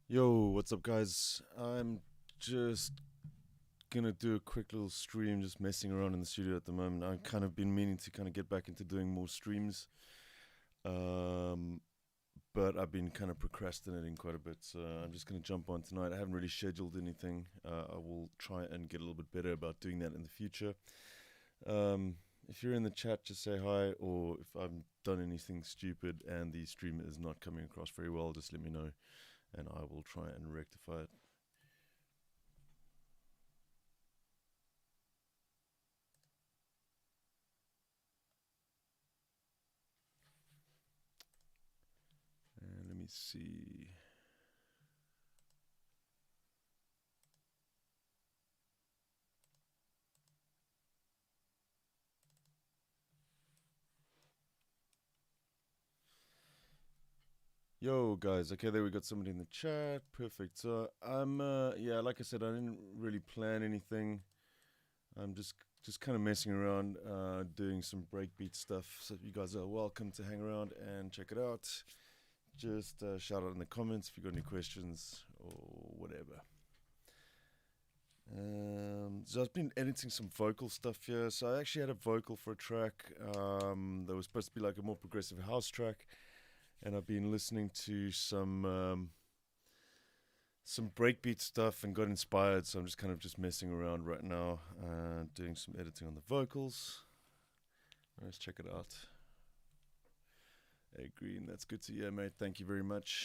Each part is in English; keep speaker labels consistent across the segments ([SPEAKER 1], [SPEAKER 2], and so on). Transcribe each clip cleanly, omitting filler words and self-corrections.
[SPEAKER 1] Yo, what's up, guys? I'm just gonna do a quick little stream, just messing around in the studio at the moment. I've kind of been meaning to kind of get back into doing more streams, um, but I've been kind of procrastinating quite a bit. So I'm just gonna jump on tonight. I haven't really scheduled anything. I will try and get a little bit better about doing that in the future. If you're in the chat, just say hi, or if I've done anything stupid and the stream is not coming across very well, just let me know, and I will try and rectify it. And let me see. Yo, guys. Okay, there we got somebody in the chat. Perfect. So I'm, yeah, like I said, I didn't really plan anything. I'm just kind of messing around, doing some breakbeat stuff. So you guys are welcome to hang around and check it out. Just shout out in the comments if you got any questions or whatever. So I've been editing some vocal stuff here. So I actually had a vocal for a track that was supposed to be like a more progressive house track, and I've been listening to some breakbeat stuff and got inspired. So I'm just kind of just messing around right now, doing some editing on the vocals. Let's check it out. Hey, Green, that's good to hear, mate. Thank you very much.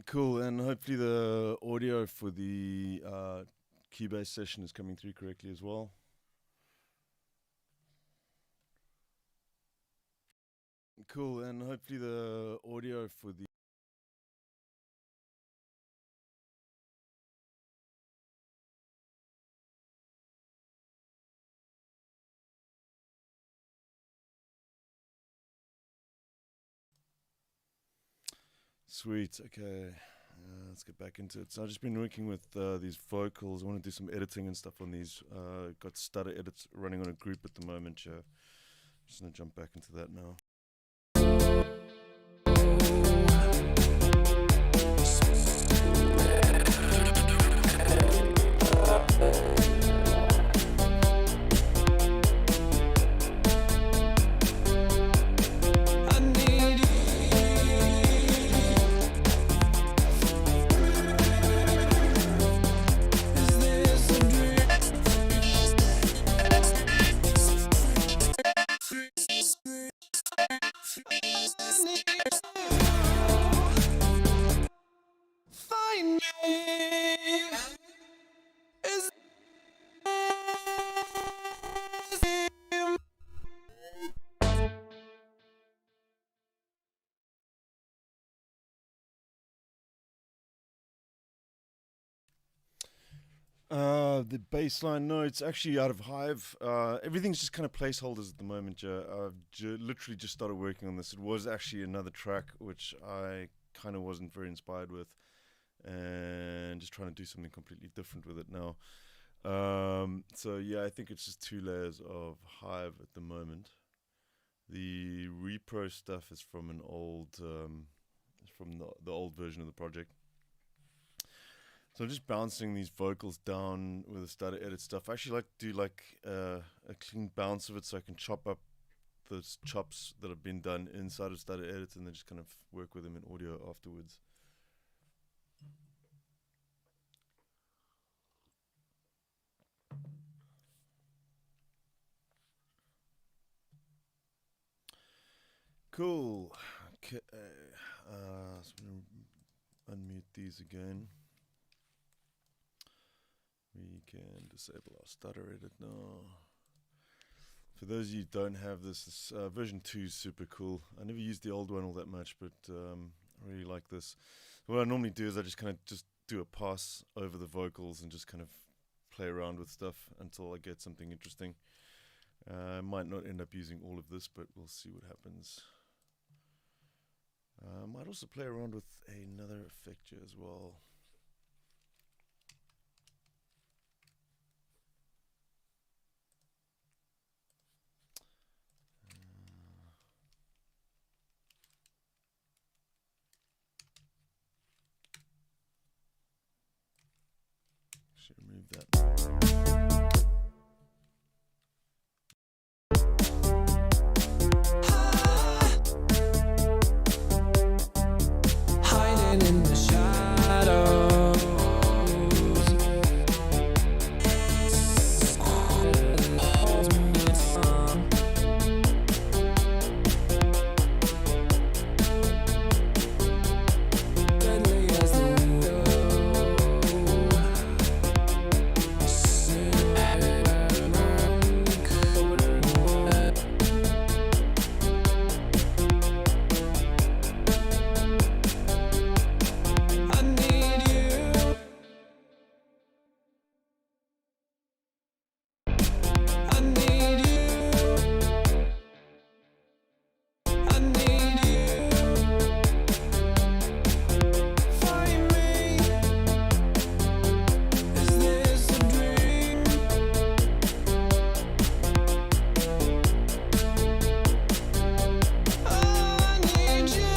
[SPEAKER 1] Cool, and hopefully the audio for the Cubase session is coming through correctly as well. Cool, and hopefully the audio for the Sweet, okay. Let's get back into it. So I've just been working with these vocals. I want to do some editing and stuff on these. Got stutter edits running on a group at the moment. Yeah. Just gonna jump back into that now. The baseline, no, it's actually out of Hive. Everything's just kind of placeholders at the moment, Joe. I've literally just started working on this. It was actually another track which I kind of wasn't very inspired with, and just trying to do something completely different with it now. So yeah, I think it's just 2 layers of Hive at the moment. The repro stuff is from an old, from the old version of the project. So I'm just bouncing these vocals down with the stutter edit stuff. I actually like to do like a clean bounce of it, so I can chop up those chops that have been done inside of stutter edit and then just kind of work with them in audio afterwards. Cool. Okay. So I'm gonna unmute these again. We can disable our stutter edit now. For those of you who don't have this, version 2 is super cool. I never used the old one all that much, but I really like this. What I normally do is I just kind of just do a pass over the vocals and just kind of play around with stuff until I get something interesting. I might not end up using all of this, but we'll see what happens. I might also play around with another effect here as well. Should remove that.
[SPEAKER 2] Hiding in the shadows. Deadly as the window. I need you. I need you. I need you. Find me. Is this a dream? I need you.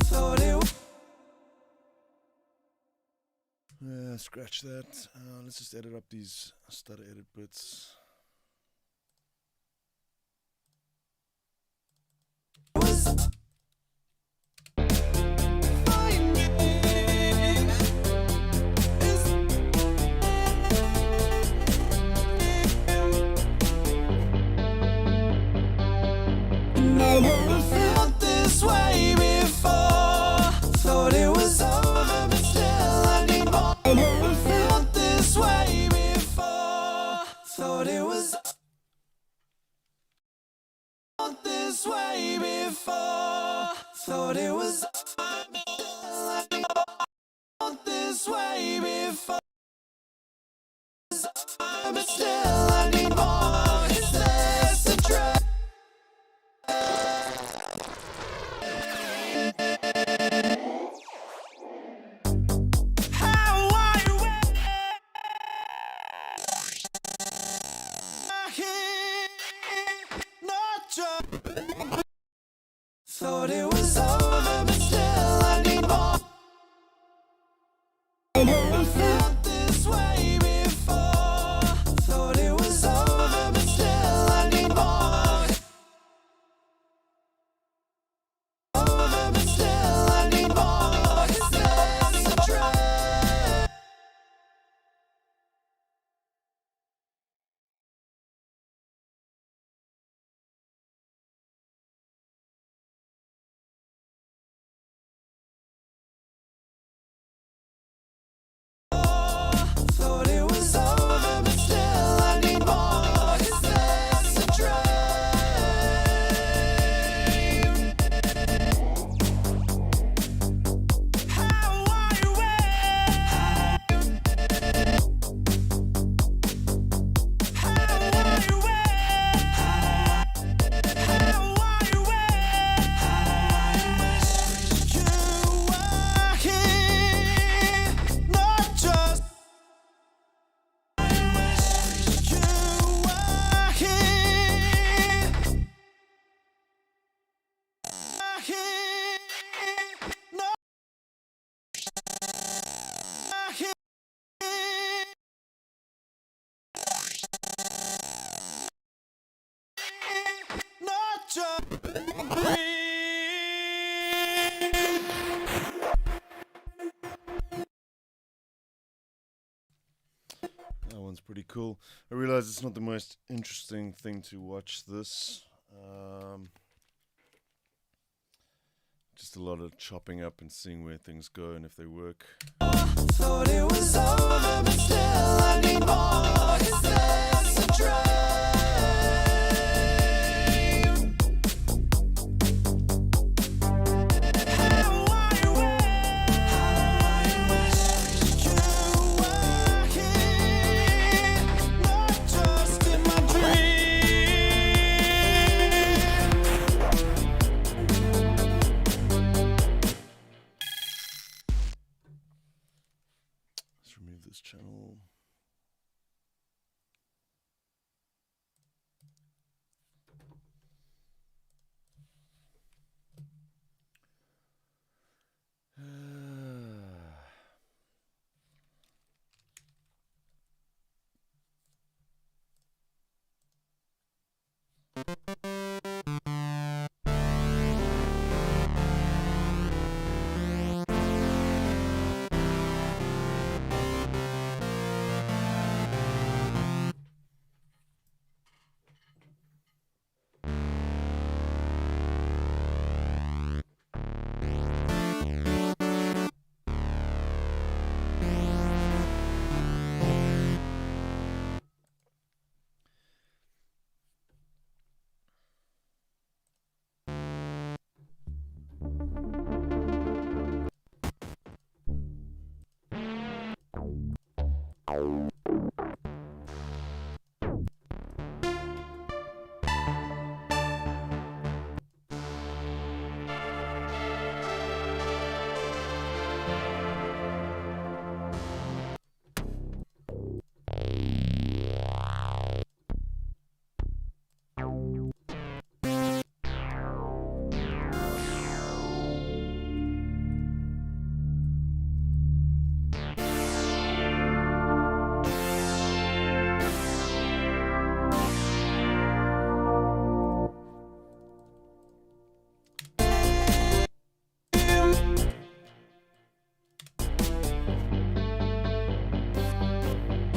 [SPEAKER 2] Thought it was
[SPEAKER 1] Scratch that. Let's just edit up these stutter edit bits.
[SPEAKER 2] find me. Never felt this way before. Thought it was over, but still I need more. Never felt this way before. Thought it was felt this way before. Thought it was over, but still I need more. Felt this way before. But still I need more. Is this a trap? How I wish not just thought it was over, but still I need more. I never felt this way before. Thought it was over, but still I need more. Over, but still I need more. Is this a trap?
[SPEAKER 1] pretty cool. I realize it's not the most interesting thing to watch this. Just a lot of chopping up and seeing where things go and if they work.
[SPEAKER 2] Thought it was over, but still I need more. Is this a dream? How I wish you were here, not just in my dream.
[SPEAKER 1] Let's remove this channel.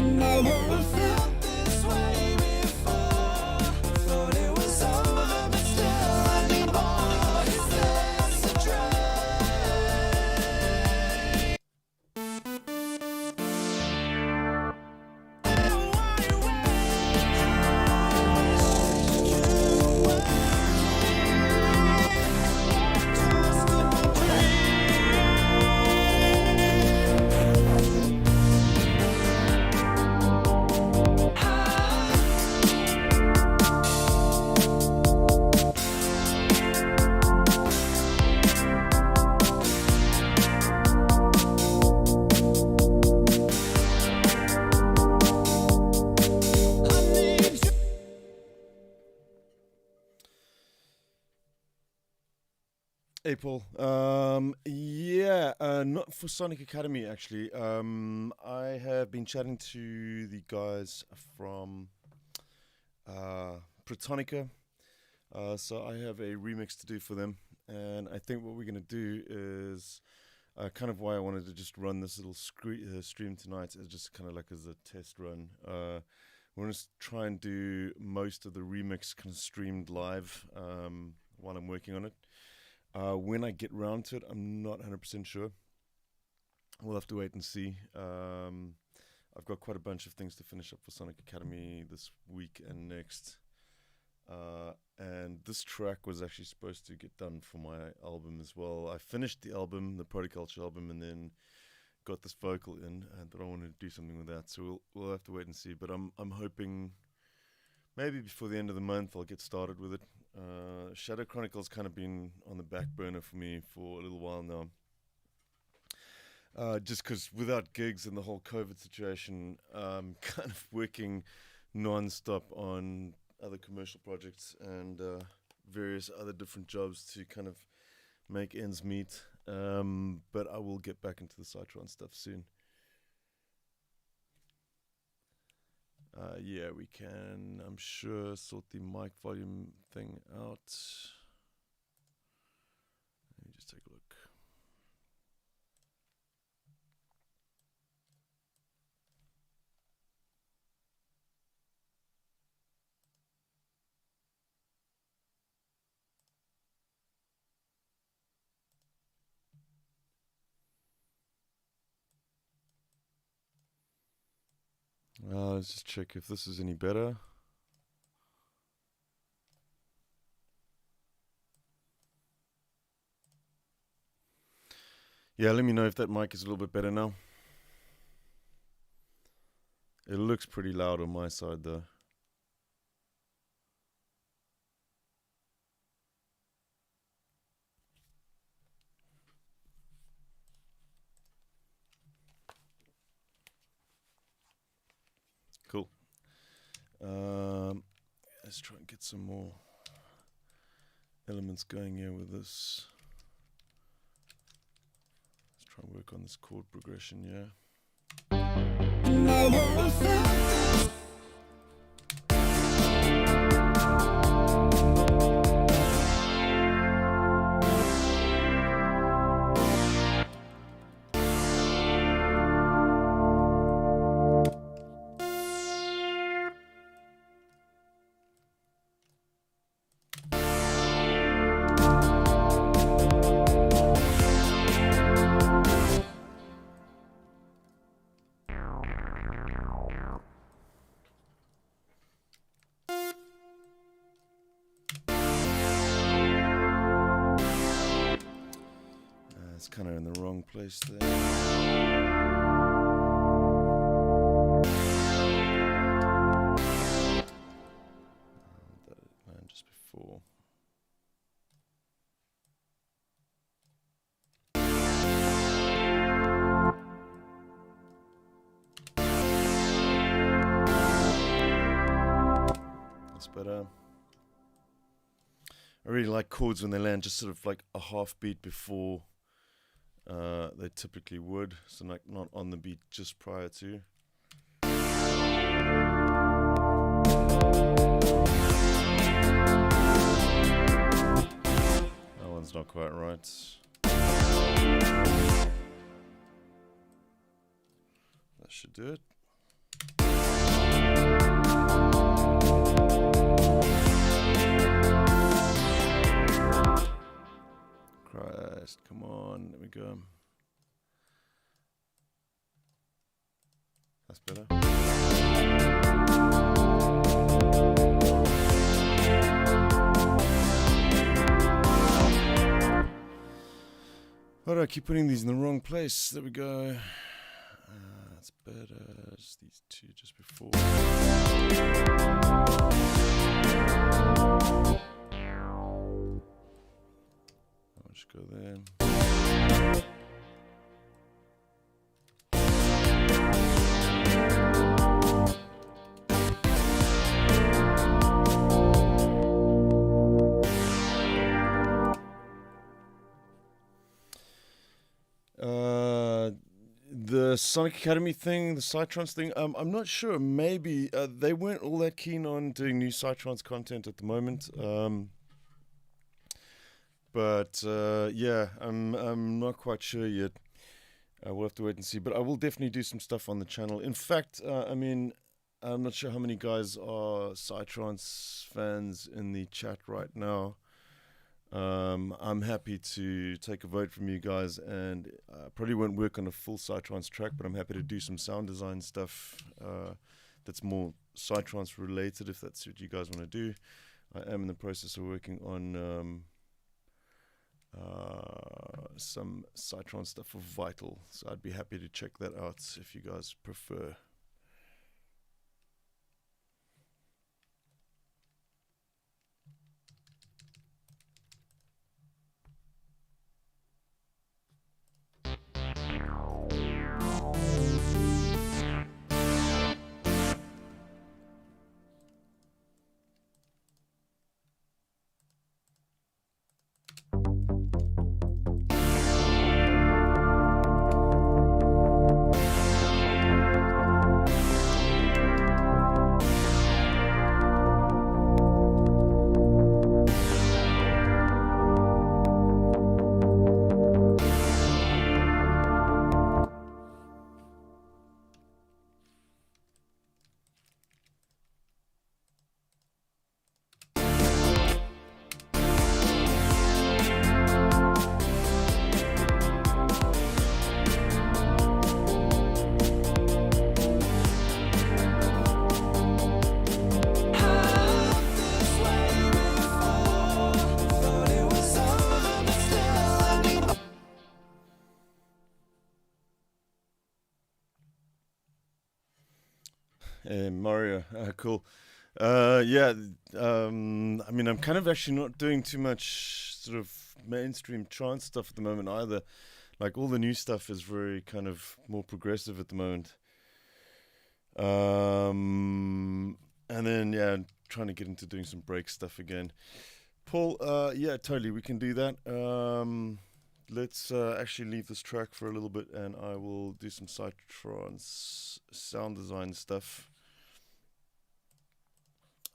[SPEAKER 1] Never felt this way before. Thought it was over, but still I need more. Is this a dream? How I wish you were here, just in my April. Not for Sonic Academy actually. I have been chatting to the guys from Platonica. So I have a remix to do for them, and I think what we're gonna do is kind of why I wanted to just run this little stream tonight is just kind of like as a test run. We're gonna try and do most of the remix kind of streamed live while I'm working on it. When I get round to it, I'm not 100% sure. We'll have to wait and see. I've got quite a bunch of things to finish up for Sonic Academy this week and next. And this track was actually supposed to get done for my album as well. I finished the album, the Protoculture album, and then got this vocal in, and I wanted to do something with that. So we'll have to wait and see. But I'm hoping maybe before the end of the month I'll get started with it. Shadow Chronicles kind of been on the back burner for me for a little while now. Just because without gigs and the whole COVID situation, I'm kind of working non-stop on other commercial projects and various other different jobs to kind of make ends meet. But I will get back into the Cytron stuff soon. Yeah, we can, I'm sure, sort the mic volume thing out. Let me just take a look. Let's just check if this is any better. Yeah, let me know if that mic is a little bit better now. It looks pretty loud on my side though. Cool. Let's try and get some more elements going here with this. Let's try and work on this chord progression, yeah. It's kind of in the wrong place there. That land just before. That's better. I really like chords when they land just sort of like a half beat before they typically would, so like not on the beat just prior to. That one's not quite right. That should do it. Christ, come on, there we go. That's better. Why do I keep putting these in the wrong place? There we go. That's better. Just these two just before. I'll just go there. The Sonic Academy thing, the Psytrance thing, I'm not sure. Maybe they weren't all that keen on doing new Psytrance content at the moment. But yeah, I'm not quite sure yet. We'll have to wait and see. But I will definitely do some stuff on the channel. In fact, I mean, I'm not sure how many guys are Psytrance fans in the chat right now. I'm happy to take a vote from you guys, and probably won't work on a full Psytrance track, but I'm happy to do some sound design stuff that's more Psytrance related, if that's what you guys want to do. I am in the process of working on some Psytrance stuff for Vital, so I'd be happy to check that out if you guys prefer. Mario, cool. Yeah, I mean, I'm kind of actually not doing too much sort of mainstream trance stuff at the moment either. Like all the new stuff is very kind of more progressive at the moment. And then yeah, trying to get into doing some break stuff again. Paul, yeah, totally, we can do that. Let's actually leave this track for a little bit, and I will do some psytrance sound design stuff.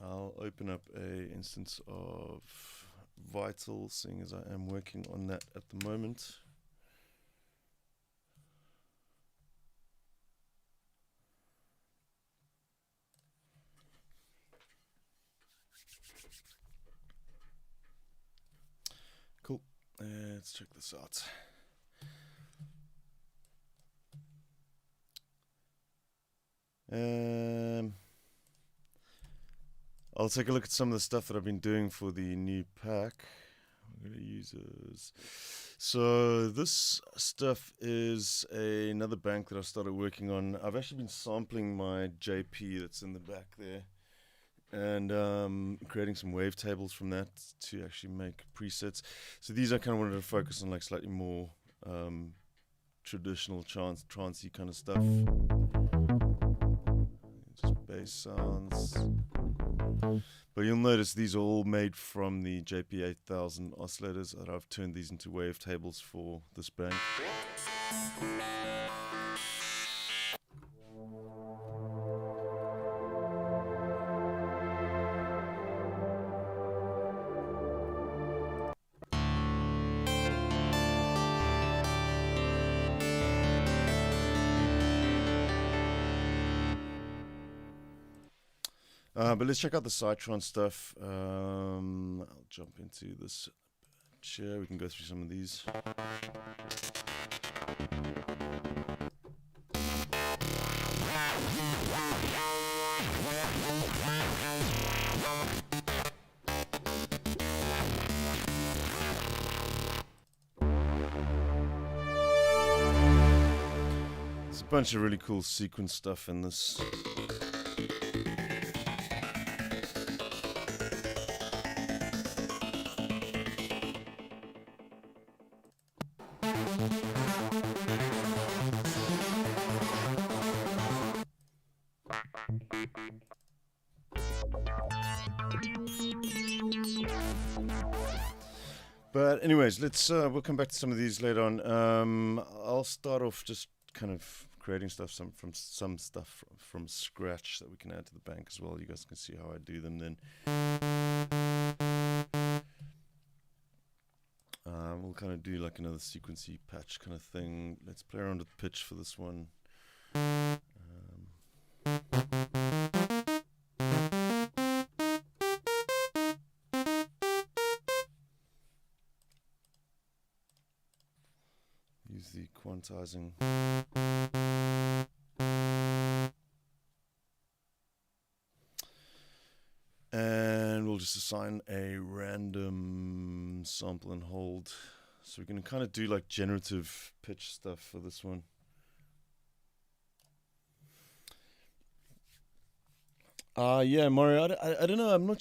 [SPEAKER 1] I'll open up a instance of Vital, seeing as I am working on that at the moment. Cool. Let's check this out. I'll take a look at some of the stuff that I've been doing for the new pack. I'm going to use this. So this stuff is another bank that I started working on. I've actually been sampling my JP that's in the back there, and creating some wavetables from that to actually make presets. So these I kind of wanted to focus on, like slightly more traditional trancey kind of stuff. Just bass sounds. But you'll notice these are all made from the JP8000 oscillators, and I've turned these into wavetables for this bank. But let's check out the Cytron stuff. I'll jump into this chair. We can go through some of these. There's a bunch of really cool sequence stuff in this. But anyways, we'll come back to some of these later on. I'll start off just kind of creating stuff from scratch that we can add to the bank as well. You guys can see how I do them then. We'll kind of do like another sequency patch kind of thing. Let's play around with pitch for this one. Use the quantizing. And we'll just assign a random sample and hold. So we're going to kind of do like generative pitch stuff for this one. Yeah, Mario, I don't know.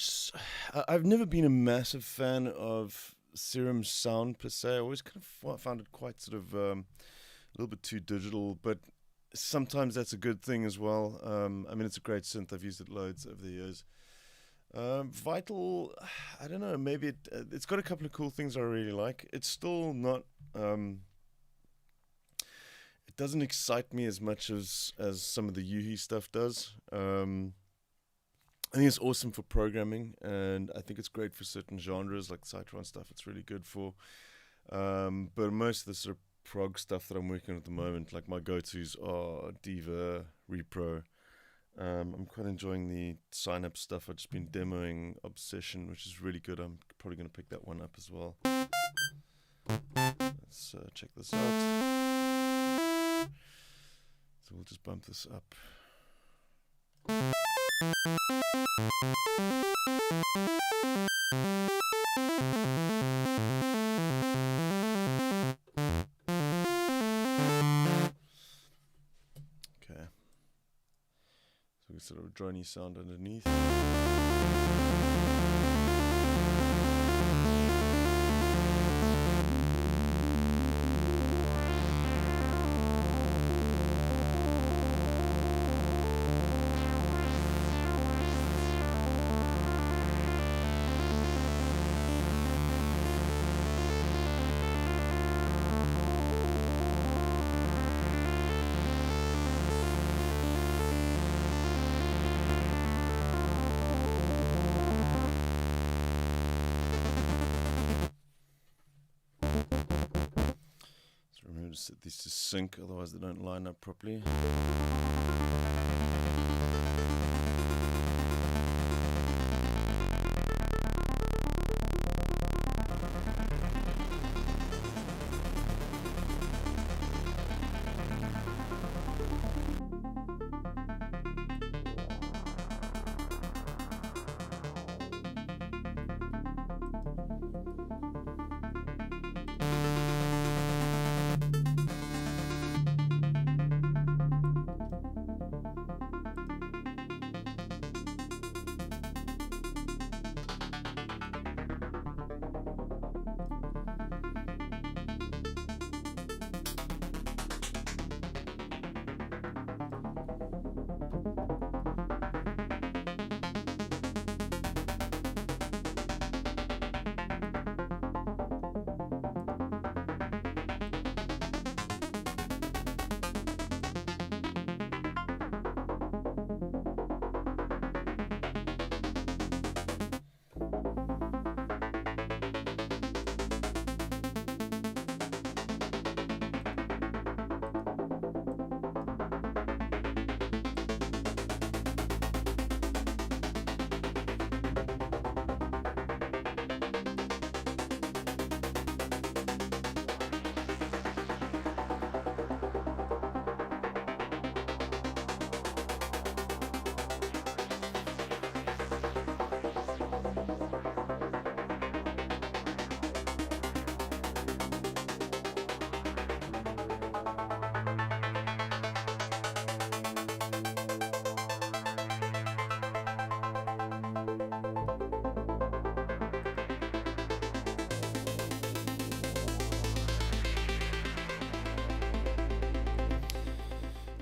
[SPEAKER 1] I've never been a massive fan of Serum's sound per se. I always kind of found it quite sort of a little bit too digital, but sometimes that's a good thing as well. I mean, it's a great synth. I've used it loads over the years. Vital, I don't know, maybe it's got a couple of cool things I really like. It's still not, it doesn't excite me as much as some of the Yuhi stuff does. I think it's awesome for programming, and I think it's great for certain genres like Cytron stuff. It's really good for, but most of the sort of prog stuff that I'm working on at the moment, like my go-tos are Diva, Repro. I'm quite enjoying the Synapse stuff. I've just been demoing Obsession, which is really good. I'm probably going to pick that one up as well. Let's check this out. So we'll just bump this up. sort of drony sound underneath. To set these to sync, otherwise they don't line up properly.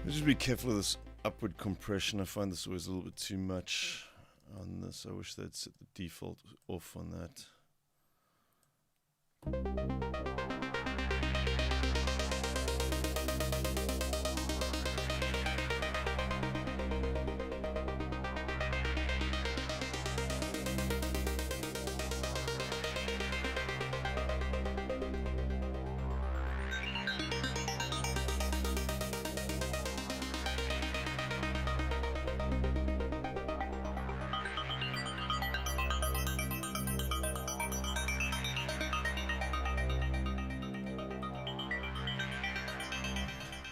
[SPEAKER 1] Just be careful with this upward compression. I find this always a little bit too much on this. I wish they'd set the default off on that.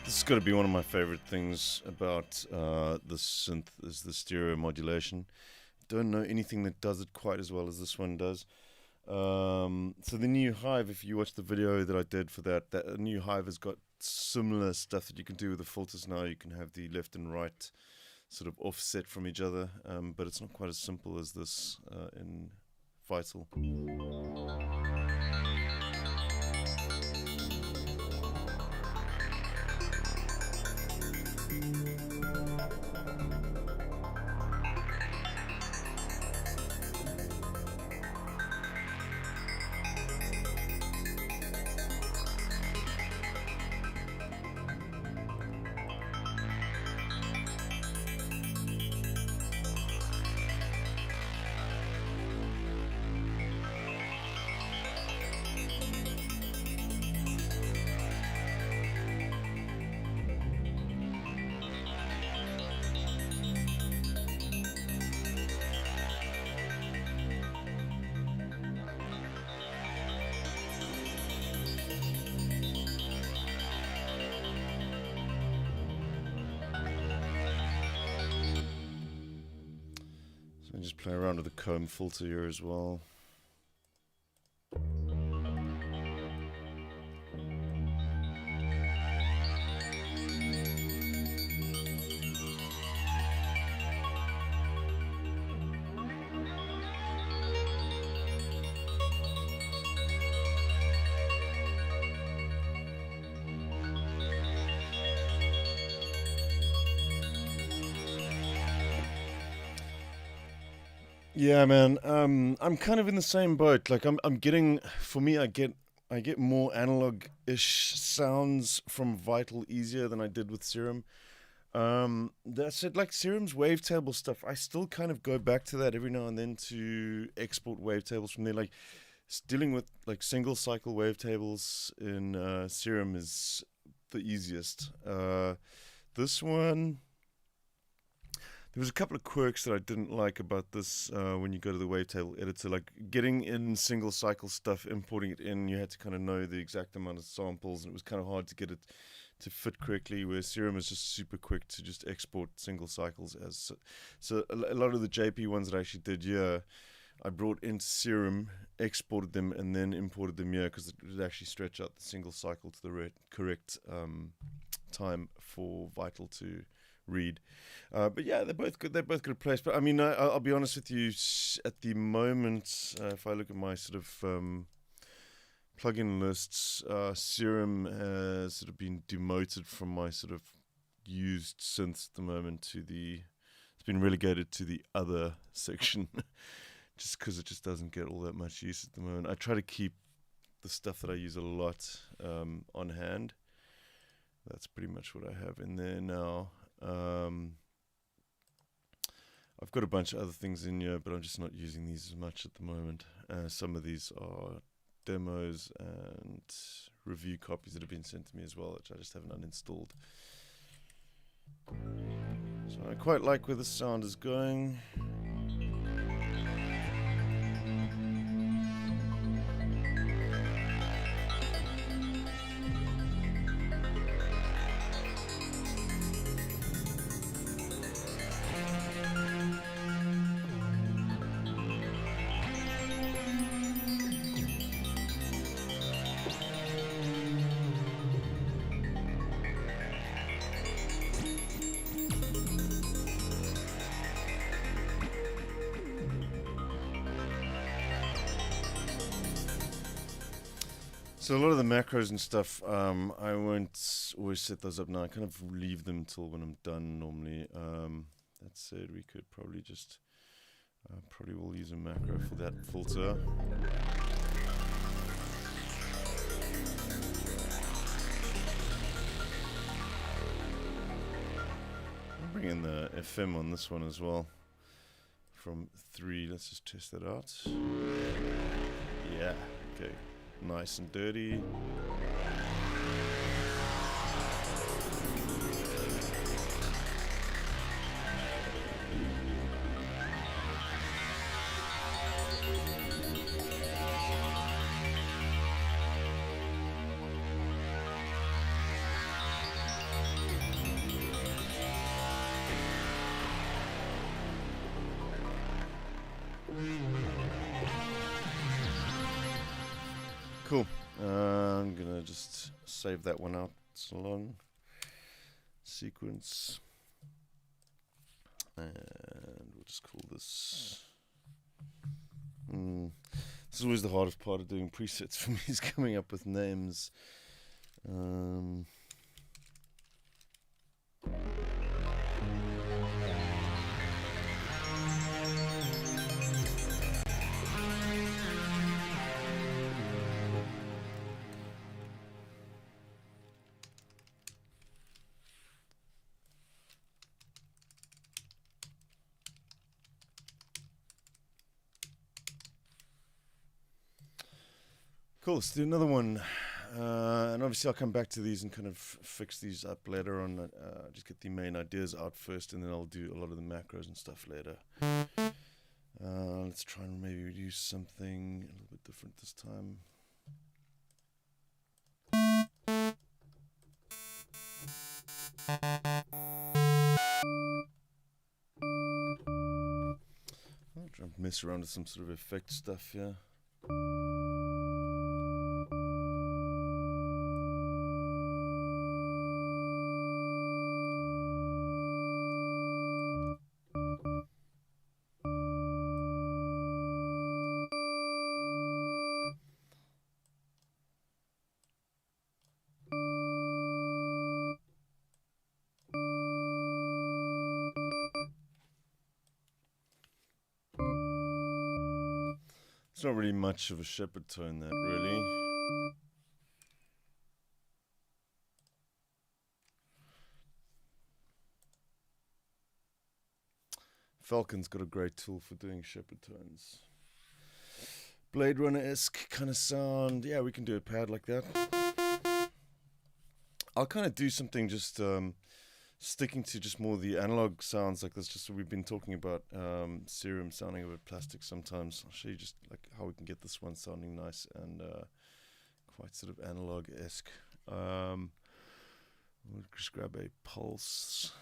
[SPEAKER 1] This has got to be one of my favorite things about the synth is the stereo modulation. Don't know anything that does it quite as well as this one does. So the new Hive, if you watch the video that I did for that new Hive has got similar stuff that you can do with the filters now. You can have the left and right sort of offset from each other, but it's not quite as simple as this in Vital. Just play around with the comb filter here as well. Yeah, man. I'm kind of in the same boat. Like I'm getting, for me, I get more analog-ish sounds from Vital easier than I did with Serum. That's it. Like Serum's wavetable stuff, I still kind of go back to that every now and then to export wavetables from there. Like dealing with like single cycle wavetables in Serum is the easiest. This one, there was a couple of quirks that I didn't like about this when you go to the wavetable editor. Like getting in single cycle stuff, importing it in, you had to kind of know the exact amount of samples, and it was kind of hard to get it to fit correctly. Where Serum is just super quick to just export single cycles as. So a lot of the JP ones that I actually did, yeah, I brought into Serum, exported them, and then imported them here because it would actually stretch out the single cycle to the correct time for Vital to read. But yeah, they're both good. They're both good place. But I mean, I'll be honest with you. At the moment, if I look at my sort of plugin lists, Serum has sort of been demoted from my sort of used synths at the moment to the. It's been relegated to the other section, just because it just doesn't get all that much use at the moment. I try to keep the stuff that I use a lot on hand. That's pretty much what I have in there now. I've got a bunch of other things in here, but I'm just not using these as much at the moment. Some of these are demos and review copies that have been sent to me as well, which I just haven't uninstalled. So I quite like where the sound is going. So a lot of the macros and stuff, I won't always set those up now. I kind of leave them till when I'm done normally. That said, we could probably just, probably will use a macro for that filter. I'll bring in the FM on this one as well. From 3, let's just test that out. Yeah, okay. Nice and dirty. Cool. I'm gonna just save that one out. It's a long sequence, and we'll just call this. This is always the hardest part of doing presets for me, is coming up with names. Cool, let's do another one. And obviously I'll come back to these and kind of fix these up later on. Just get the main ideas out first, and then I'll do a lot of the macros and stuff later. Let's try and maybe use something a little bit different this time. I'll try and mess around with some sort of effect stuff here. It's not really much of a shepherd tone, that really. Falcon's got a great tool for doing shepherd tones. Blade Runner-esque kind of sound. Yeah, we can do a pad like that. I'll kind of do something just sticking to just more the analog sounds like this, just so we've been talking about Serum sounding a bit plastic sometimes. I'll show you just like how we can get this one sounding nice and quite sort of analog-esque. We'll just grab a pulse.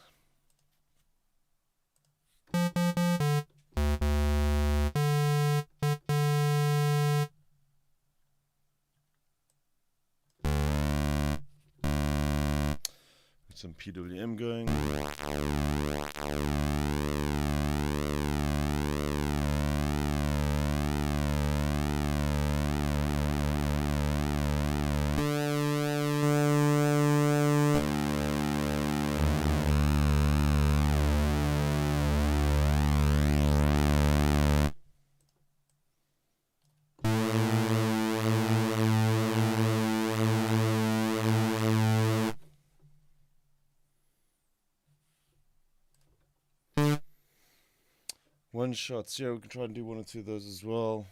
[SPEAKER 1] Some PWM going. One shots, yeah, we can try and do one or two of those as well.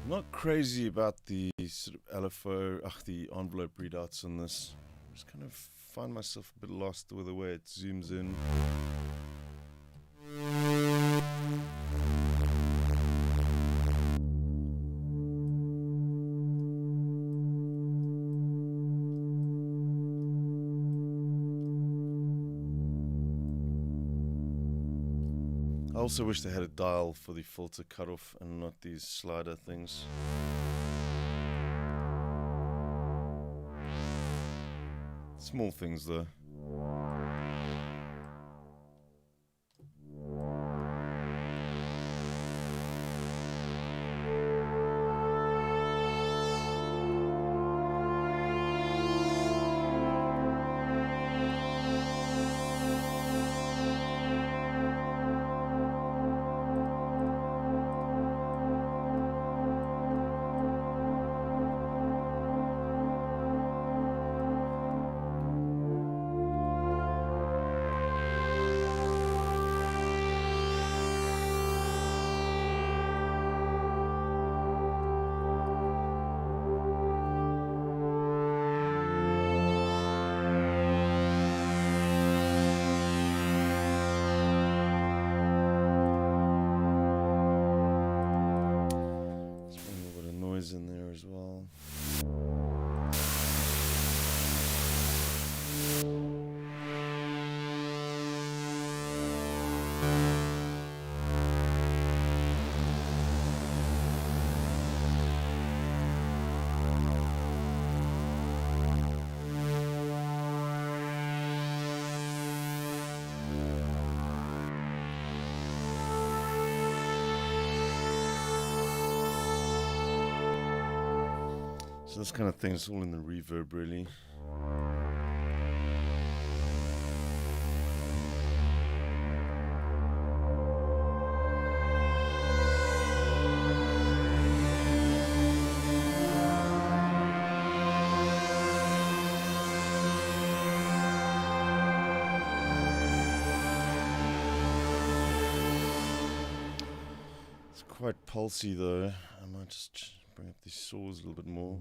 [SPEAKER 1] Not crazy about the sort of LFO, the envelope readouts on this. I just kind of find myself a bit lost with the way it zooms in. I also wish they had a dial for the filter cutoff and not these slider things. Small things though. In there as well. So this kind of thing is all in the reverb, really. It's quite pulsy, though. I might just bring up these saws a little bit more.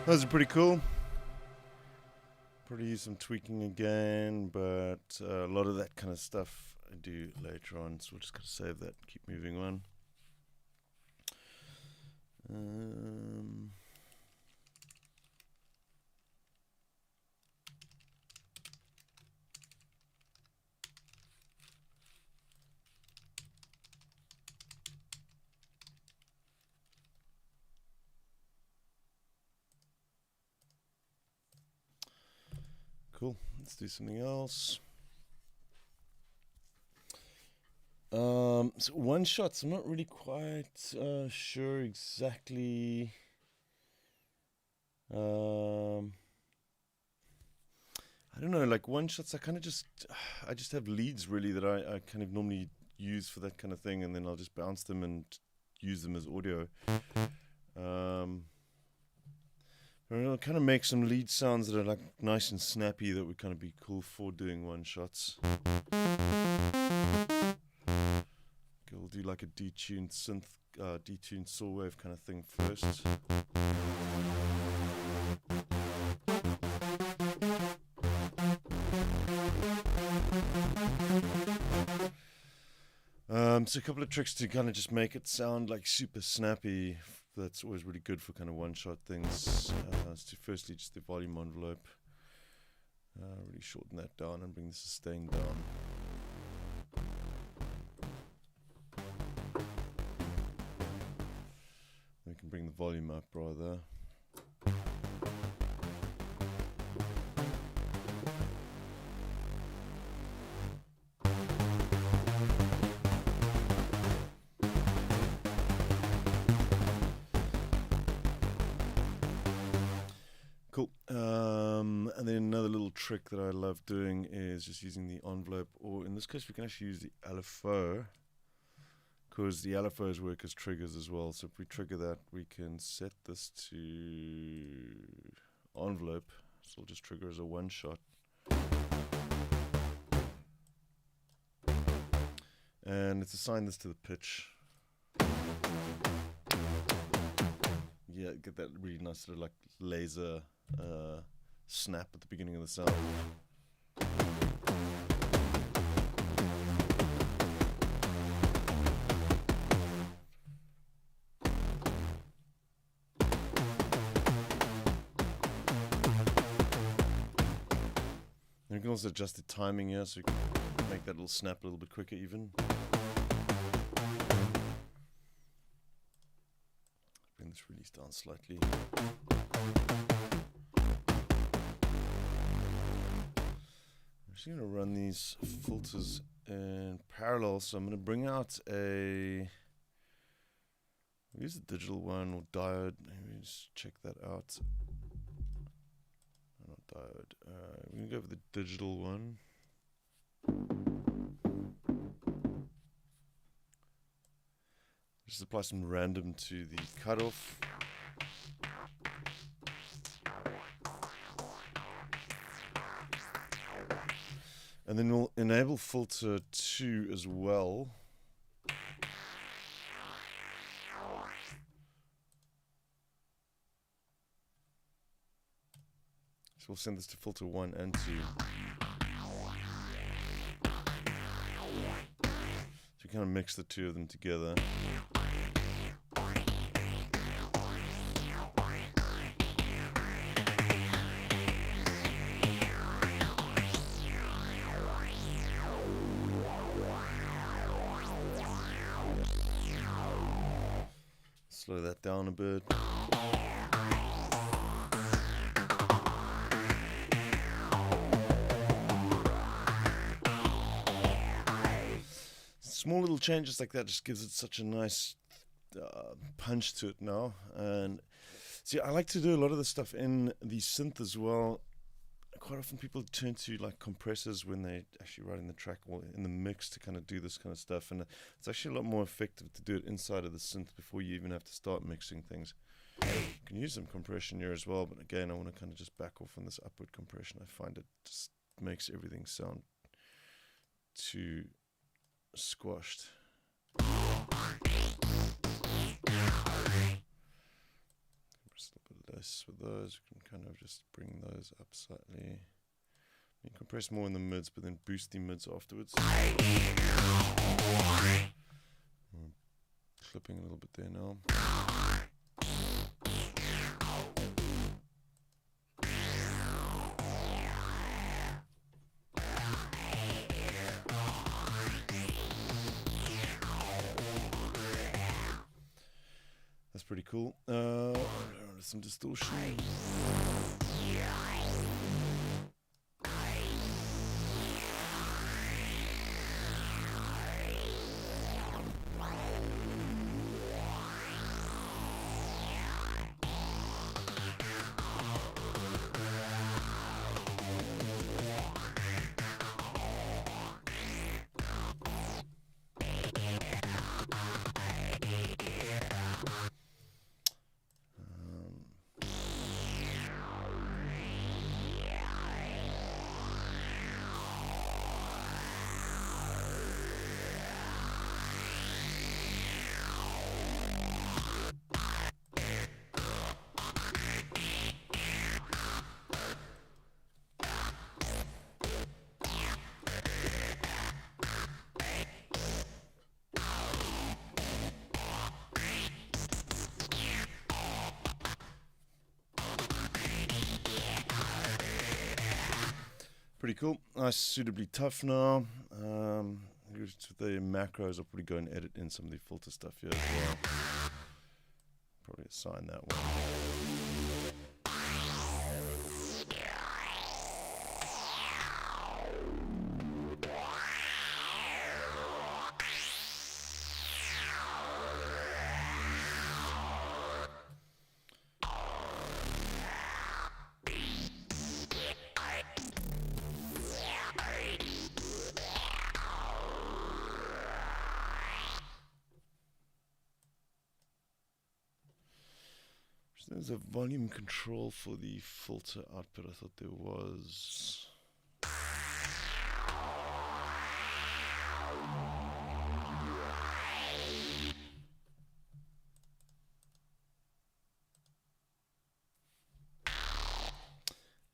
[SPEAKER 1] Those are pretty cool. Probably use some tweaking again, but a lot of that kind of stuff I do later on, so we're just going to save that and keep moving on. Cool, let's do something else. So one shots, I'm not really quite sure exactly. I don't know, like one shots, I just have leads really that I kind of normally use for that kind of thing, and then I'll just bounce them and use them as audio. I'll kind of make some lead sounds that are like nice and snappy that would kind of be cool for doing one shots. We'll do like a detuned synth, detuned saw wave kind of thing first. So a couple of tricks to kind of just make it sound like super snappy. That's always really good for kind of one-shot things. So firstly, just the volume envelope. Really shorten that down and bring the sustain down. We can bring the volume up rather. Cool. And then another little trick that I love doing is just using the envelope, or in this case we can actually use the LFO, because the LFOs work as triggers as well. So if we trigger that, we can set this to envelope, so it'll just trigger as a one shot. And let's assign this to the pitch. Yeah, get that really nice sort of like laser snap at the beginning of the sound. And you can also adjust the timing here, so you can make that little snap a little bit quicker even. Bring this release down slightly. I'm just going to run these filters in parallel, so I'm going to bring out use a digital one or diode. Maybe just check that out. Not diode. We're going to go for the digital one. Just apply some random to the cutoff. And then we'll enable filter 2 as well. So we'll send this to filter 1 and 2. So we kind of mix the two of them together. Slow that down a bit. Small little changes like that just gives it such a nice punch to it now. And see, I like to do a lot of the stuff in the synth as well. Quite often people turn to like compressors when they're actually writing the track or in the mix to kind of do this kind of stuff, and it's actually a lot more effective to do it inside of the synth before you even have to start mixing things. You can use some compression here as well, but again I want to kind of just back off on this upward compression. I find it just makes everything sound too squashed. Just a little bit less with those. We can kind of just bring those up slightly. You compress more in the mids, but then boost the mids afterwards. Clipping a little bit there now. That's pretty cool. Some distortion. Pretty cool. Nice, suitably tough now. With the macros, I'll probably go and edit in some of the filter stuff here as well. Probably assign that one. There's a volume control for the filter output. I thought there was.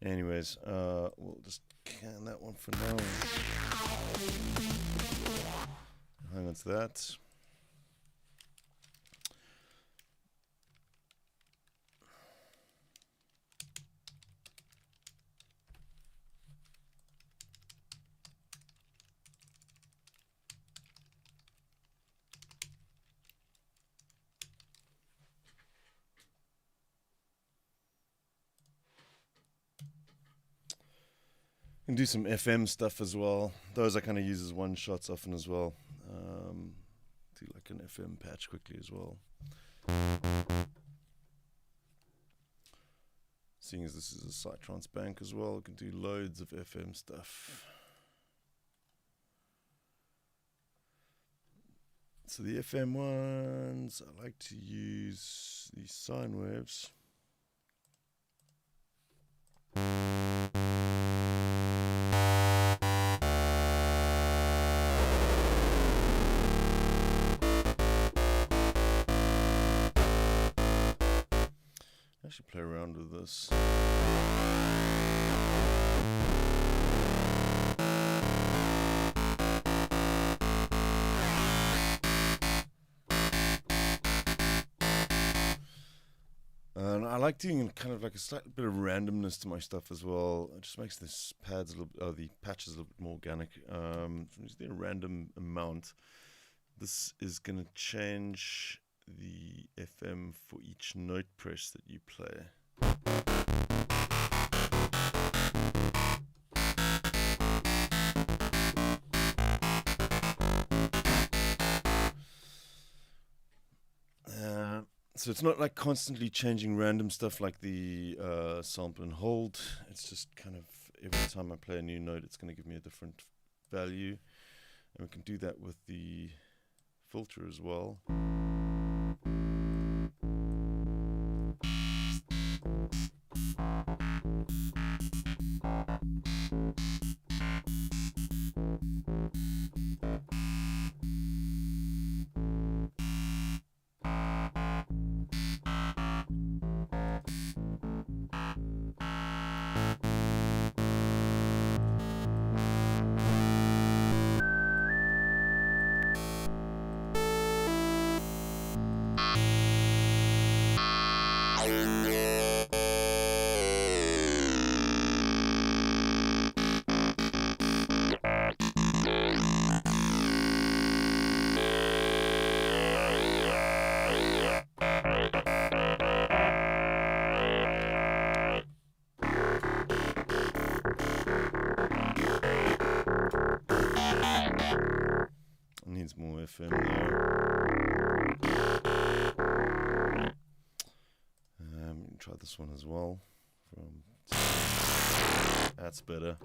[SPEAKER 1] Anyways, we'll just can that one for now. Hang on to that. And do some FM stuff as well. Those I kind of use as one shots often as well. Do like an FM patch quickly as well. Seeing as this is a Psytrance bank as well, I can do loads of FM stuff. So the FM ones, I like to use these sine waves. Actually play around with this. And I like doing kind of like a slight bit of randomness to my stuff as well. It just makes this pads a little, the patches a little bit more organic. So just do a random amount. This is going to change the FM for each note press that you play. So it's not like constantly changing random stuff like the sample and hold. It's just kind of every time I play a new note, it's going to give me a different value. And we can do that with the filter as well. needs more FM there. Try this one as well. That's better.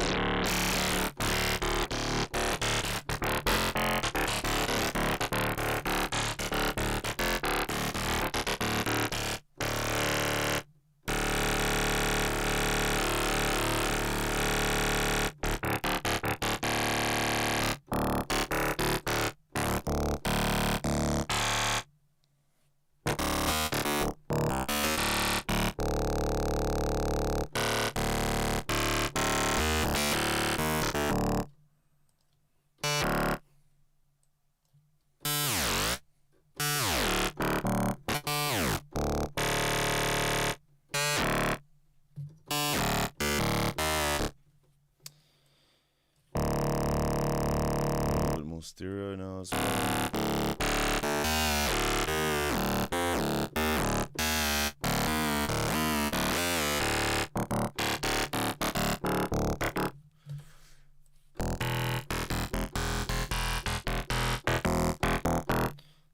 [SPEAKER 1] Stereo now as well.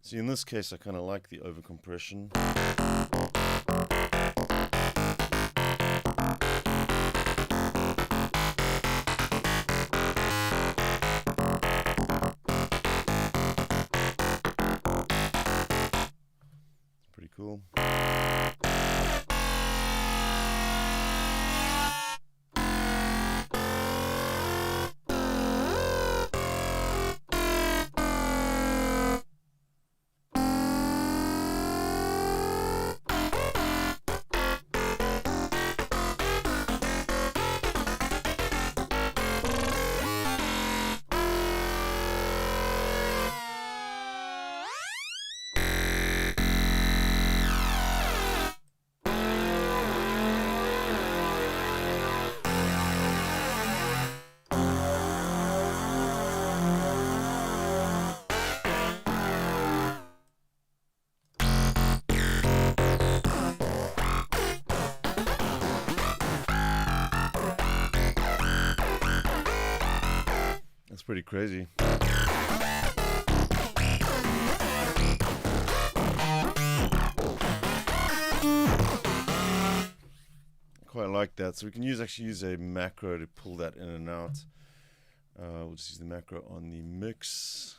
[SPEAKER 1] See, in this case, I kind of like the overcompression. Cool. That's pretty crazy. Quite like that. So we can actually use a macro to pull that in and out. We'll just use the macro on the mix.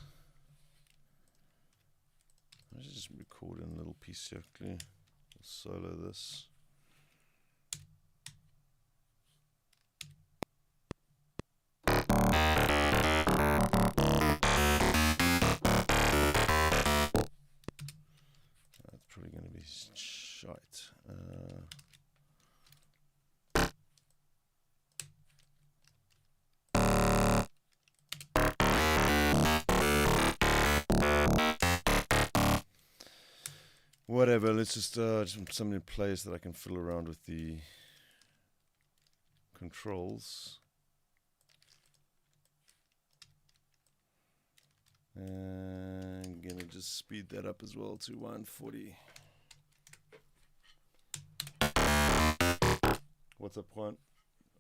[SPEAKER 1] I should just record in a little piece here quickly. Solo this. That's probably going to be shite. Whatever, let's just something in place that I can fiddle around with the controls. And I'm gonna just speed that up as well to 140. What's up, Juan?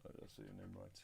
[SPEAKER 1] Oh, did I say your name right?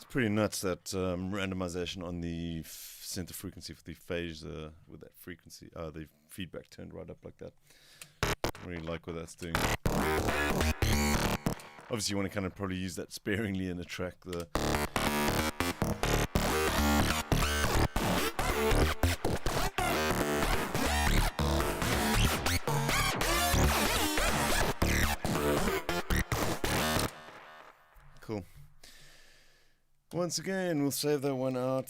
[SPEAKER 1] Pretty nuts, that randomization on the center frequency for the phase with that frequency, the feedback turned right up like that. I really like what that's doing. Obviously you want to kind of probably use that sparingly in a track. Once again, we'll save that one out.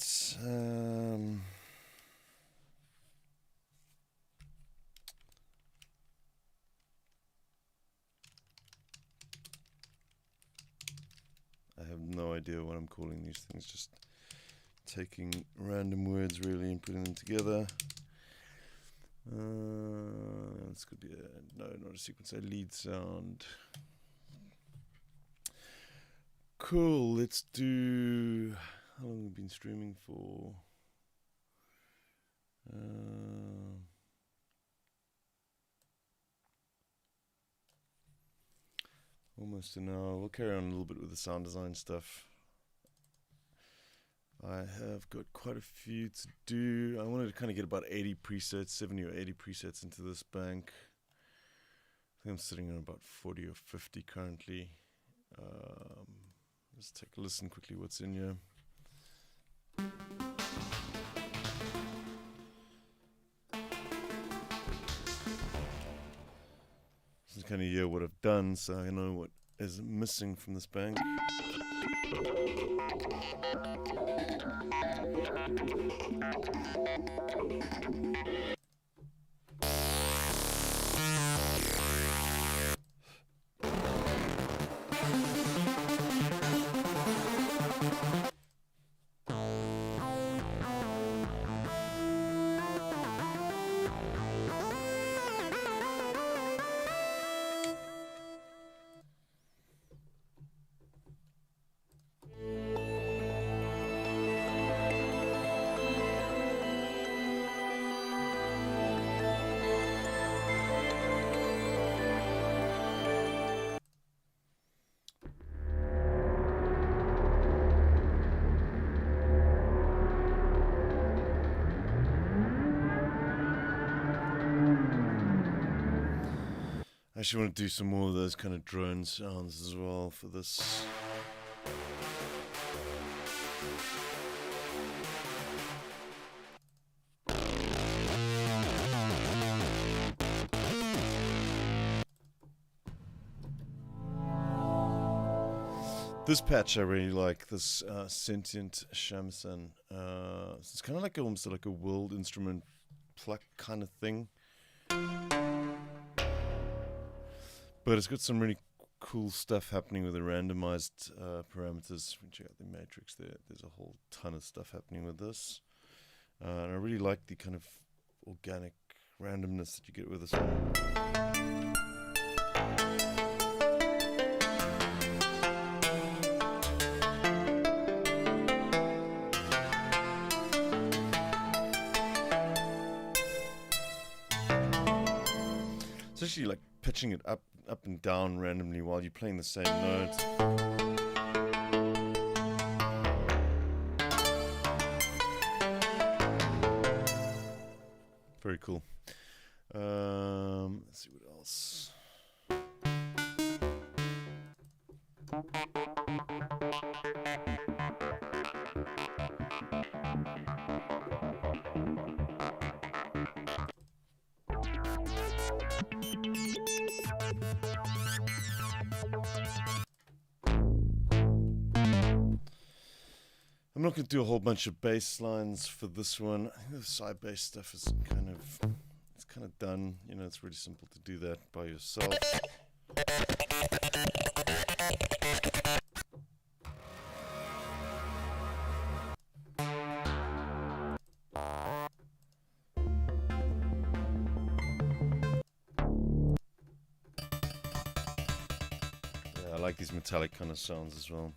[SPEAKER 1] I have no idea what I'm calling these things, just taking random words really and putting them together. This could be no, not a sequence, a lead sound. Cool, let's do, how long have we been streaming for? Almost an hour. We'll carry on a little bit with the sound design stuff. I have got quite a few to do. I wanted to kind of get about 80 presets, 70 or 80 presets into this bank. I think I'm sitting on about 40 or 50 currently. Let's take a listen quickly what's in here. Just kind of hear what I've done so I know what is missing from this bank. I actually want to do some more of those kind of drone sounds as well for this. This patch I really like, this sentient shamisen. It's kind of like almost like a world instrument pluck kind of thing. But it's got some really cool stuff happening with the randomized parameters. We check out the matrix there. There's a whole ton of stuff happening with this. And I really like the kind of organic randomness that you get with this one. It's actually like pitching it up and down randomly while you're playing the same note. Very cool. Let's see what else. I'm not going to do a whole bunch of bass lines for this one. I think the side bass stuff is kind of done. You know, it's really simple to do that by yourself. Yeah, I like these metallic kind of sounds as well.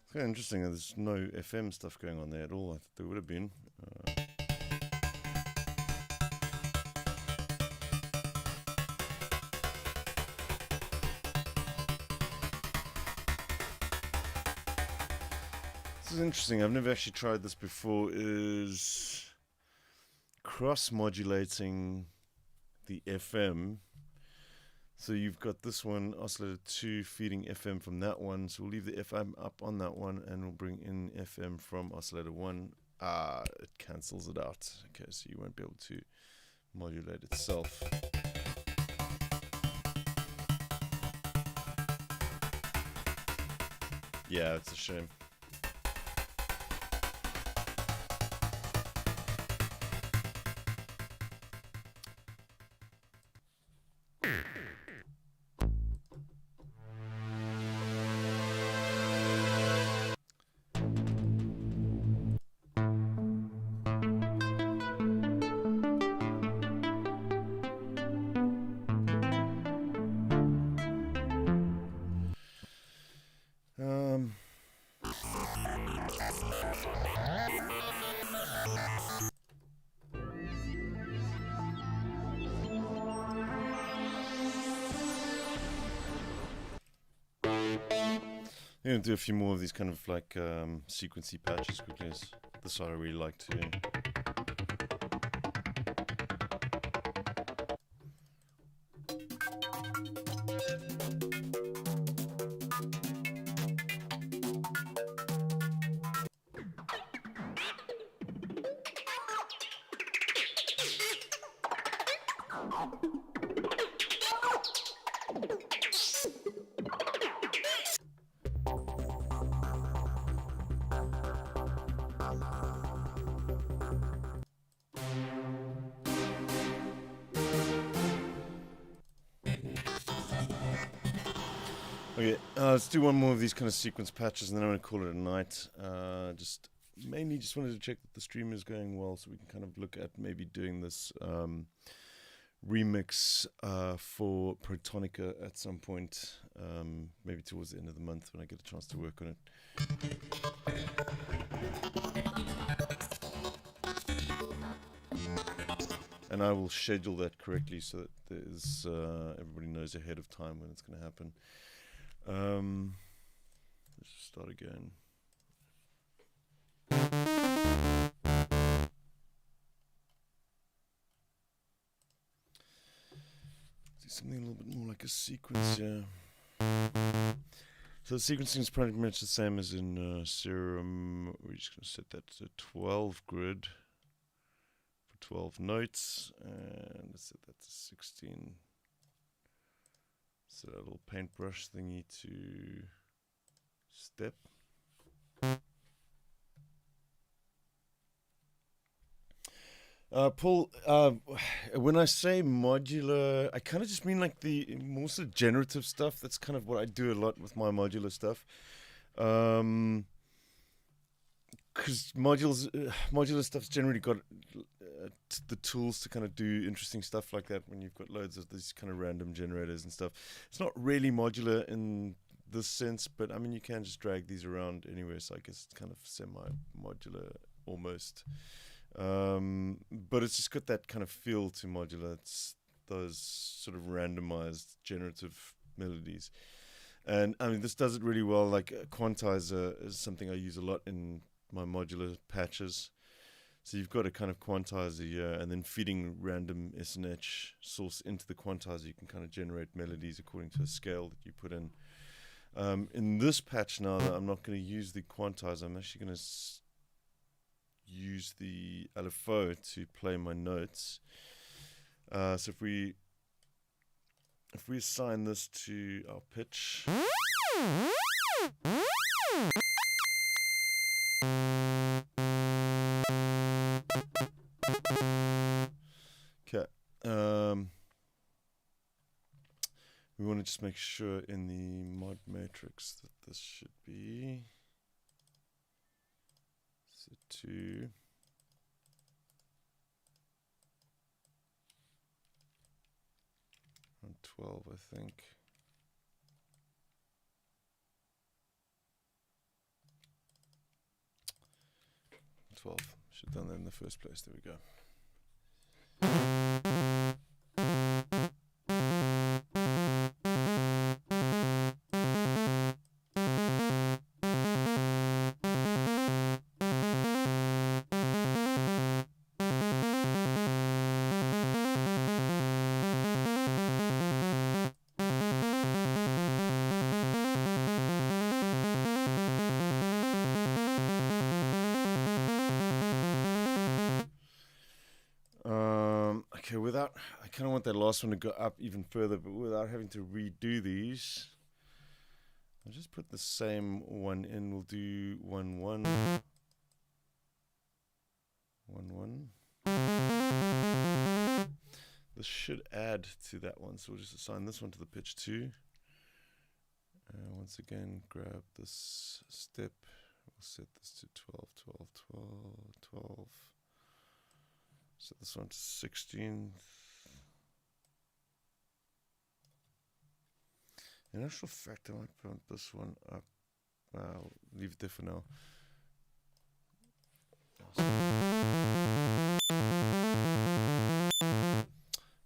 [SPEAKER 1] It's kind of interesting that there's no FM stuff going on there at all. I thought there would have been. This is interesting. I've never actually tried this before. Is cross-modulating the FM. So you've got this one, oscillator 2, feeding FM from that one. So we'll leave the FM up on that one, and we'll bring in FM from oscillator 1. It cancels it out. Okay, so you won't be able to modulate itself. Yeah, it's a shame. I'm going to do a few more of these kind of like sequency patches quickly. This I really like to. Okay, let's do one more of these kind of sequence patches, and then I'm going to call it a night. Just mainly just wanted to check that the stream is going well, so we can kind of look at maybe doing this remix for Protonica at some point, maybe towards the end of the month when I get a chance to work on it. And I will schedule that correctly so that there's everybody knows ahead of time when it's going to happen. Let's just start again. Do something a little bit more like a sequence, yeah. So the sequencing is pretty much the same as in Serum. We're just going to set that to 12 grid for 12 notes, and let's set that to 16. So that little paintbrush thingy to step. Paul, when I say modular, I kind of just mean like the more sort of generative stuff. That's kind of what I do a lot with my modular stuff. Because modular stuff's generally got the tools to kind of do interesting stuff like that when you've got loads of these kind of random generators and stuff. It's not really modular in this sense, but I mean you can just drag these around anywhere, so I guess it's kind of semi-modular almost. But it's just got that kind of feel to modular. It's those sort of randomized generative melodies. And I mean this does it really well. Like quantizer is something I use a lot in my modular patches. So you've got a kind of quantizer here, and then feeding random SNH source into the quantizer, you can kind of generate melodies according to a scale that you put in. In this patch now, I'm not going to use the quantizer. I'm actually going to use the LFO to play my notes. So if we assign this to our pitch. Okay. We want to just make sure in the mod matrix that this should be set to around 12, I think. Should have done that in the first place. There we go. Okay, I kind of want that last one to go up even further, but without having to redo these. I'll just put the same one in. We'll do 1 1 1 1. This should add to that one, so we'll just assign this one to the pitch 2. Once again, grab this step. We'll set this to 12, 12, 12, 12. Set this one to 16. In actual fact, I might put this one up. I'll leave it there for now.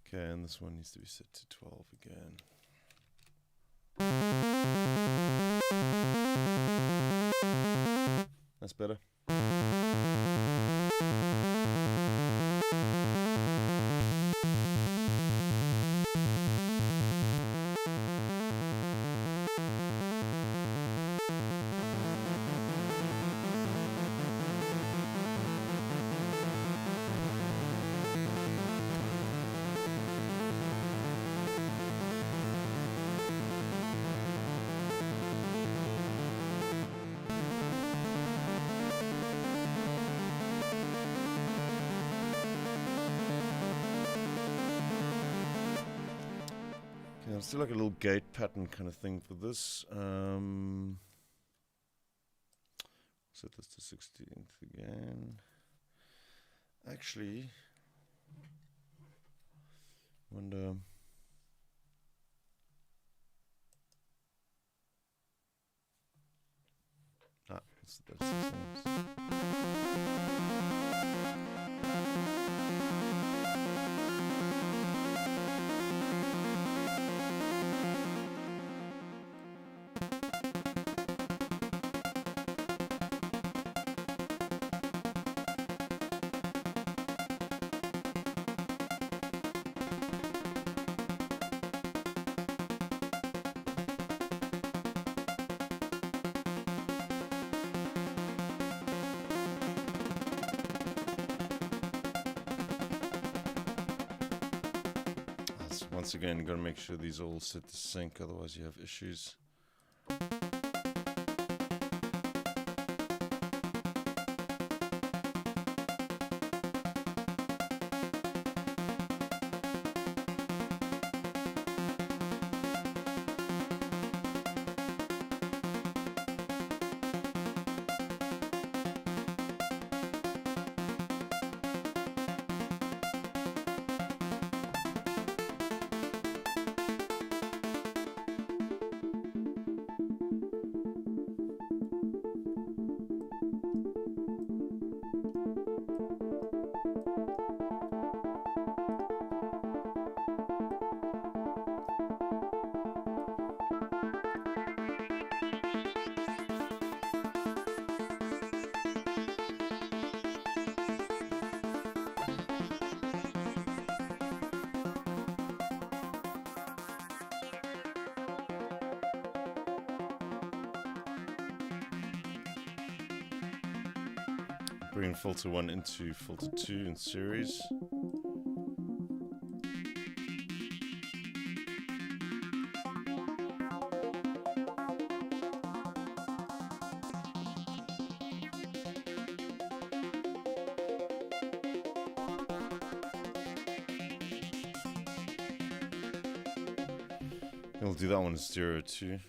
[SPEAKER 1] Okay, and this one needs to be set to 12 again. That's better. It's still like a little gate pattern kind of thing for this. Set this to 16th again. Actually, wonder. That's 6 times. Once again, you've got to make sure these all set to sync, otherwise you have issues. Bring filter 1 into filter 2 in series. We'll do that one as 0, 2.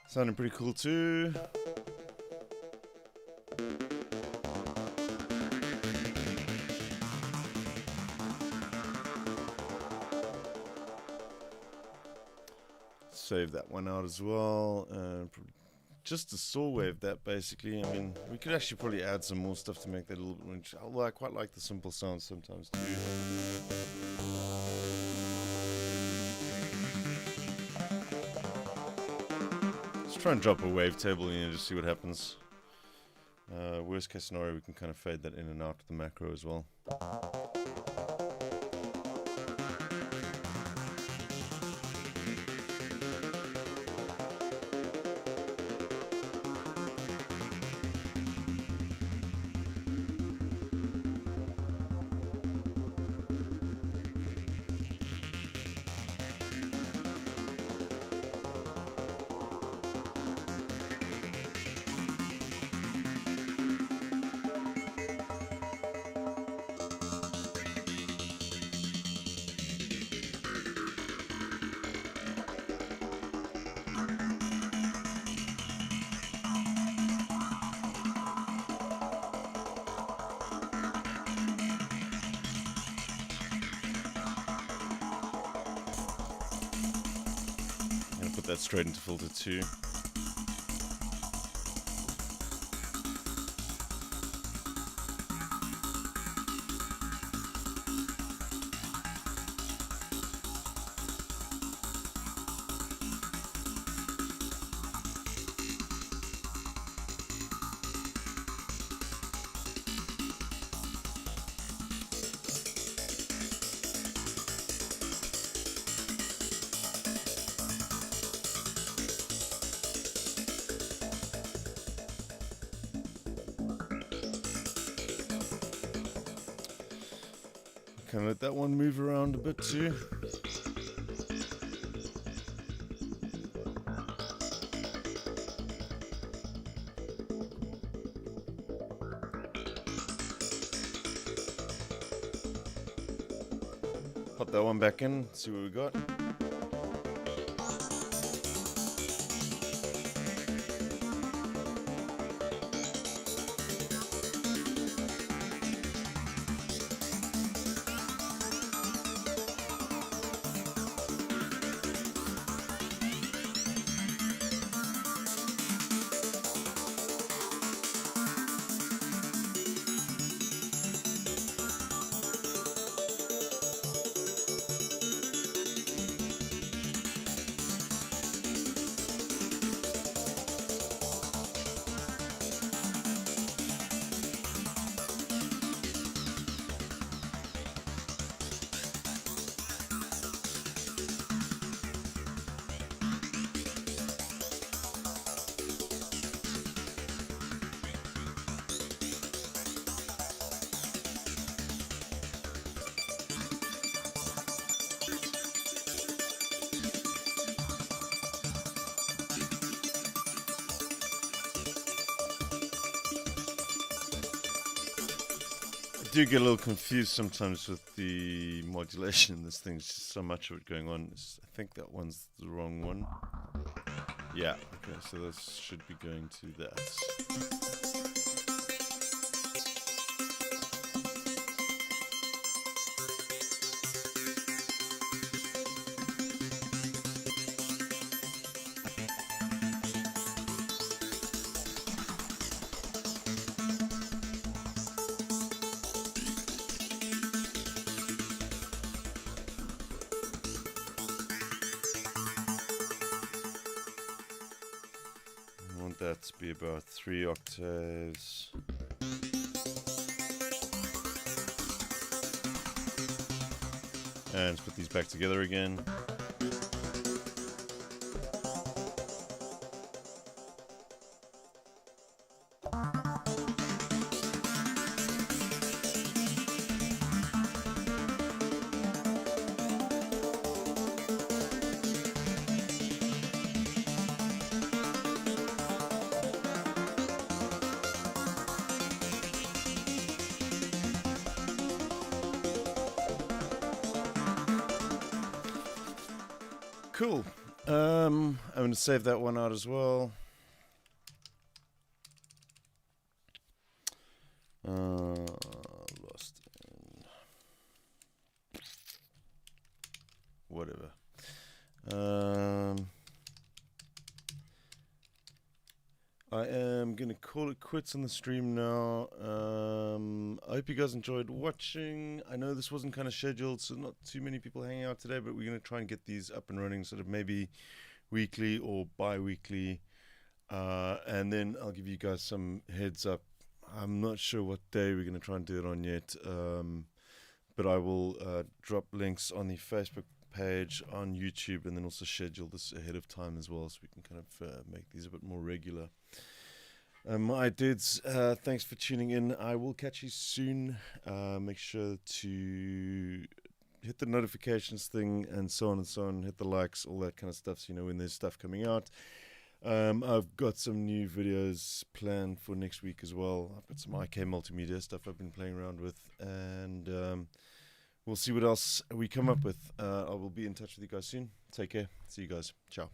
[SPEAKER 1] Sounding pretty cool too. Save that one out as well. Just a saw wave that basically. I mean, we could actually probably add some more stuff to make that a little bit more interesting. Although I quite like the simple sounds sometimes too. Try and drop a wavetable in just see what happens. Worst case scenario, we can kind of fade that in and out of the macro as well. Put that straight into filter 2. Kind of let that one move around a bit too. Pop that one back in, see what we got. I do get a little confused sometimes with the modulation in this thing. There's just so much of it going on. I think that one's the wrong one. Yeah, okay, so this should be going to that. That to be about 3 octaves. And let's put these back together again. Cool. I'm going to save that one out as well. Lost in whatever. I am going to call it quits on the stream now. I hope you guys enjoyed watching. I know this wasn't kind of scheduled, so not too many people hanging out today, but we're going to try and get these up and running sort of maybe weekly or bi-weekly. And then I'll give you guys some heads up. I'm not sure what day we're going to try and do it on yet, but I will drop links on the Facebook page, on YouTube, and then also schedule this ahead of time as well, so we can kind of make these a bit more regular. My dudes, thanks for tuning in. I will catch you soon. Make sure to hit the notifications thing and so on and so on. Hit the likes, all that kind of stuff, so you know when there's stuff coming out. I've got some new videos planned for next week as well. I've got some IK multimedia stuff I've been playing around with, and we'll see what else we come up with. I will be in touch with you guys soon. Take care. See you guys. Ciao.